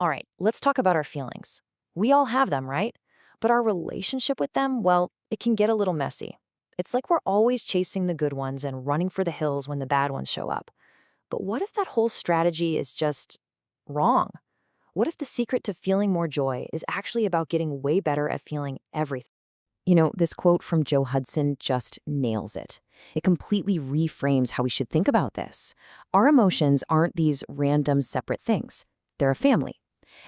All right, let's talk about our feelings. We all have them, right? But our relationship with them, well, it can get a little messy. It's like we're always chasing the good ones and running for the hills when the bad ones show up. But what if that whole strategy is just wrong? What if the secret to feeling more joy is actually about getting way better at feeling everything? This quote from Joe Hudson just nails it. It completely reframes how we should think about this. Our emotions aren't these random separate things. They're a family.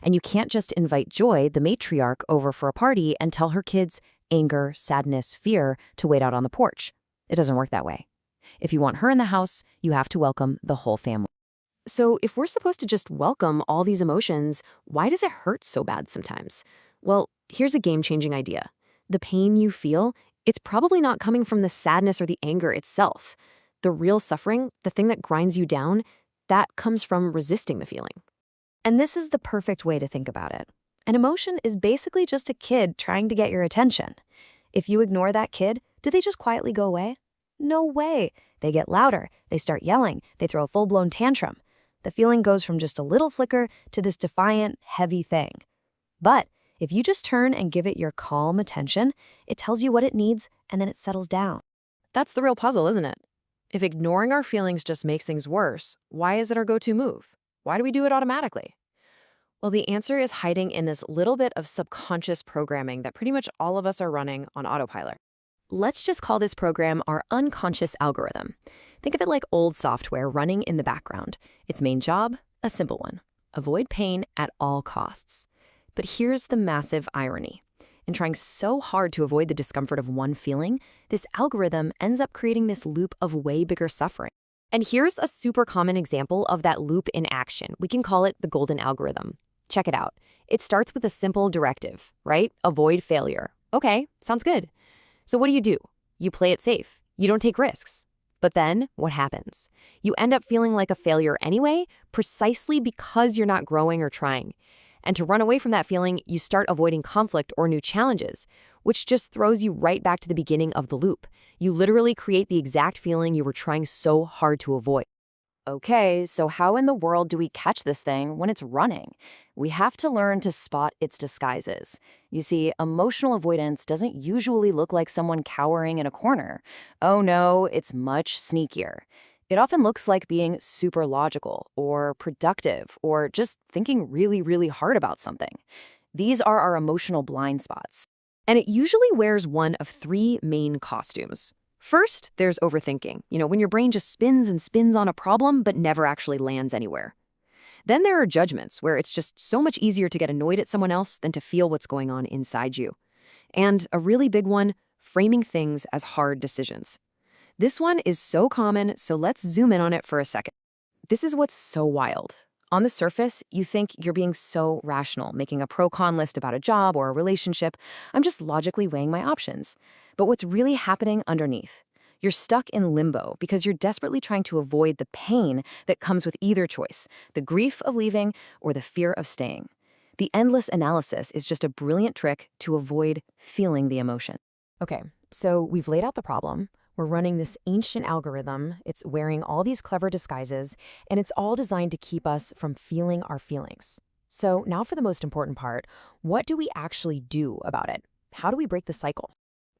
And you can't just invite Joy, the matriarch, over for a party and tell her kids anger, sadness, fear to wait out on the porch. It doesn't work that way. If you want her in the house, you have to welcome the whole family. So if we're supposed to just welcome all these emotions, why does it hurt so bad sometimes? Well, here's a game-changing idea. The pain you feel, it's probably not coming from the sadness or the anger itself. The real suffering, the thing that grinds you down, that comes from resisting the feeling. And this is the perfect way to think about it. An emotion is basically just a kid trying to get your attention. If you ignore that kid, do they just quietly go away? No way. They get louder, they start yelling, they throw a full-blown tantrum. The feeling goes from just a little flicker to this defiant, heavy thing. But if you just turn and give it your calm attention, it tells you what it needs and then it settles down. That's the real puzzle, isn't it? If ignoring our feelings just makes things worse, why is it our go-to move? Why do we do it automatically? Well, the answer is hiding in this little bit of subconscious programming that pretty much all of us are running on autopilot. Let's just call this program our unconscious algorithm. Think of it like old software running in the background. Its main job, a simple one: avoid pain at all costs. But here's the massive irony. In trying so hard to avoid the discomfort of one feeling, this algorithm ends up creating this loop of way bigger suffering. And here's a super common example of that loop in action. We can call it the golden algorithm. Check it out. It starts with a simple directive, right? Avoid failure. Okay, sounds good. So what do? You play it safe. You don't take risks. But then, what happens? You end up feeling like a failure anyway, precisely because you're not growing or trying. And to run away from that feeling, you start avoiding conflict or new challenges, which just throws you right back to the beginning of the loop. You literally create the exact feeling you were trying so hard to avoid. Okay, so how in the world do we catch this thing when it's running? We have to learn to spot its disguises. You see, emotional avoidance doesn't usually look like someone cowering in a corner. Oh no, it's much sneakier. It often looks like being super logical or productive or just thinking really, really hard about something. These are our emotional blind spots. And it usually wears one of three main costumes. First, there's overthinking, when your brain just spins and spins on a problem but never actually lands anywhere. Then there are judgments, where it's just so much easier to get annoyed at someone else than to feel what's going on inside you. And a really big one, framing things as hard decisions. This one is so common, so let's zoom in on it for a second. This is what's so wild. On the surface, you think you're being so rational, making a pro-con list about a job or a relationship. I'm just logically weighing my options. But what's really happening underneath? You're stuck in limbo because you're desperately trying to avoid the pain that comes with either choice, the grief of leaving or the fear of staying. The endless analysis is just a brilliant trick to avoid feeling the emotion. Okay, so we've laid out the problem. We're running this ancient algorithm. It's wearing all these clever disguises, and it's all designed to keep us from feeling our feelings. So now for the most important part, what do we actually do about it? How do we break the cycle?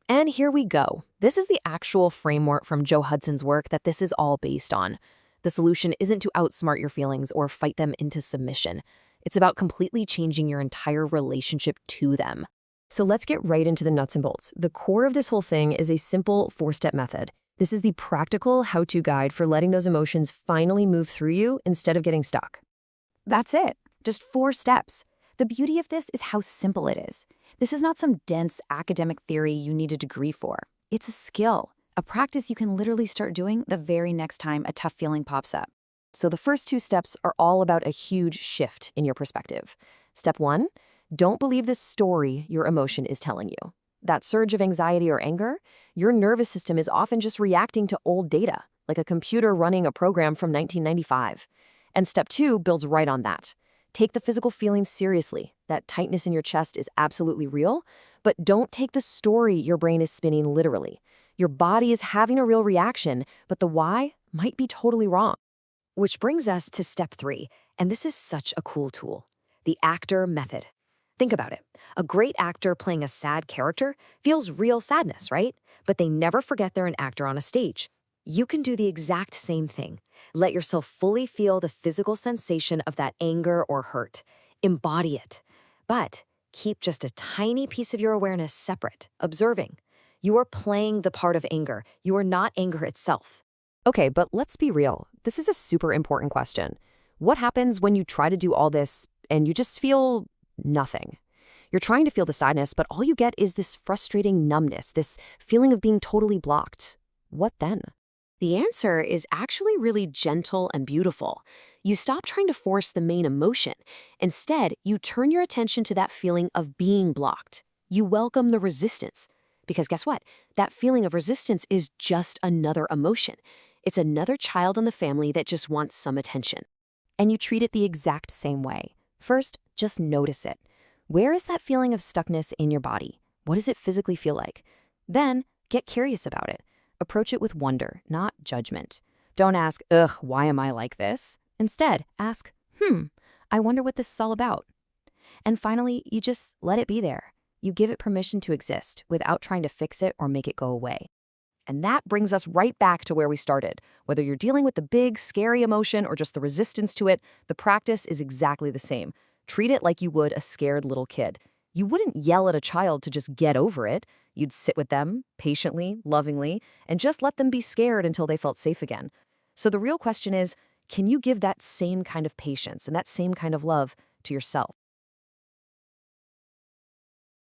And here we go. This is the actual framework from Joe Hudson's work that this is all based on. The solution isn't to outsmart your feelings or fight them into submission. It's about completely changing your entire relationship to them. So let's get right into the nuts and bolts. The core of this whole thing is a simple 4-step method. This is the practical how-to guide for letting those emotions finally move through you instead of getting stuck. That's it. Just 4 steps. The beauty of this is how simple it is. This is not some dense academic theory you need a degree for. It's a skill, a practice you can literally start doing the very next time a tough feeling pops up. So the first 2 steps are all about a huge shift in your perspective. Step 1, don't believe the story your emotion is telling you. That surge of anxiety or anger, your nervous system is often just reacting to old data, like a computer running a program from 1995. And step 2 builds right on that. Take the physical feelings seriously. That tightness in your chest is absolutely real, but don't take the story your brain is spinning literally. Your body is having a real reaction, but the why might be totally wrong. Which brings us to step 3, and this is such a cool tool. the actor method. Think about it. A great actor playing a sad character feels real sadness, right? But they never forget they're an actor on a stage. You can do the exact same thing. Let yourself fully feel the physical sensation of that anger or hurt. Embody it. But keep just a tiny piece of your awareness separate, observing. You are playing the part of anger. You are not anger itself. Okay, but let's be real. This is a super important question. What happens when you try to do all this and you just feel nothing? You're trying to feel the sadness, but all you get is this frustrating numbness, this feeling of being totally blocked. What then? The answer is actually really gentle and beautiful. You stop trying to force the main emotion. Instead, you turn your attention to that feeling of being blocked. You welcome the resistance. Because guess what? That feeling of resistance is just another emotion. It's another child in the family that just wants some attention. And you treat it the exact same way. First, just notice it. Where is that feeling of stuckness in your body? What does it physically feel like? Then, get curious about it. Approach it with wonder, not judgment. Don't ask, ugh, why am I like this? Instead, ask, I wonder what this is all about. And finally, you just let it be there. You give it permission to exist without trying to fix it or make it go away. And that brings us right back to where we started. Whether you're dealing with the big, scary emotion or just the resistance to it, the practice is exactly the same. Treat it like you would a scared little kid. You wouldn't yell at a child to just get over it. You'd sit with them, patiently, lovingly, and just let them be scared until they felt safe again. So the real question is, can you give that same kind of patience and that same kind of love to yourself?